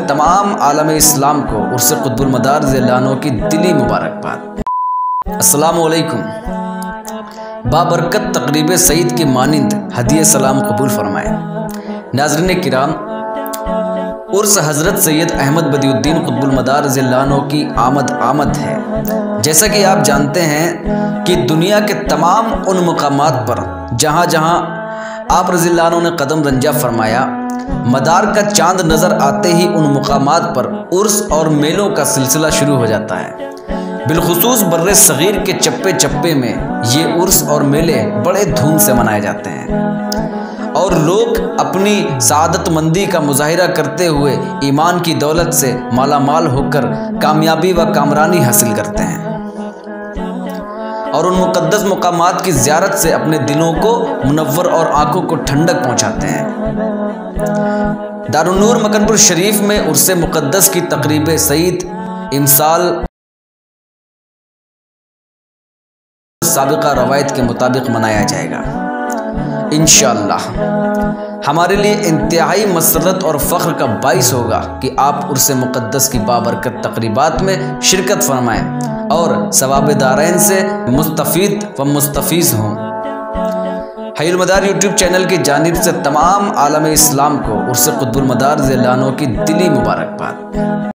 तमाम आलम इस्लाम को उर्स कुतुबुल मदार ज़िल्लानो की दिली मुबारकबाद। अस्सलामु अलैकुम। बाबरकत तकरीब सईद की मानिंद हदिया सलाम कबूल फरमाएँ। नाज़रीन किराम, उर्स हज़रत सैयद अहमद बदियुद्दीन कुतुबुल मदार ज़िल्लानो की आमद है। जैसा कि आप जानते हैं कि दुनिया के तमाम उन मकामात पर जहाँ जहाँ आप रज़ियल्लाहु ने कदम रंजा फरमाया, मदार का चांद नज़र आते ही उन मुकामात पर उर्स और मेलों का सिलसिला शुरू हो जाता है। बिलखुसूस बर्रे सग़ीर के चप्पे चप्पे में ये उर्स और मेले बड़े धूम से मनाए जाते हैं और लोग अपनी सादतमंदी का मुजाहिरा करते हुए ईमान की दौलत से मालामाल होकर कामयाबी व कामरानी हासिल करते हैं और उन मुक़द्दस मुकामात की ज़ियारत से अपने दिलों को मुनव्वर और आंखों को ठंडक पहुँचाते हैं। दारुन नूर मकनपुर शरीफ में उर्से मुक़द्दस की तकरीब सईद इमसाल साबिक़ा रवायत के मुताबिक मनाया जाएगा इंशाअल्लाह। हमारे लिए इंतहाई मसरत और फ़ख्र का बाइस होगा कि आप उर्से मुक़द्दस की बाबरकत तक़रीबात में शिरकत फरमाएँ और सवाब दारैन से मुस्तफ़ीद व मुस्तफ़ीज़ हों। हय्युल मदार यूट्यूब चैनल की जानिब से तमाम आलम इस्लाम को उर्से कुतुबुल मदार ज़िल्लानो की दिली मुबारकबाद।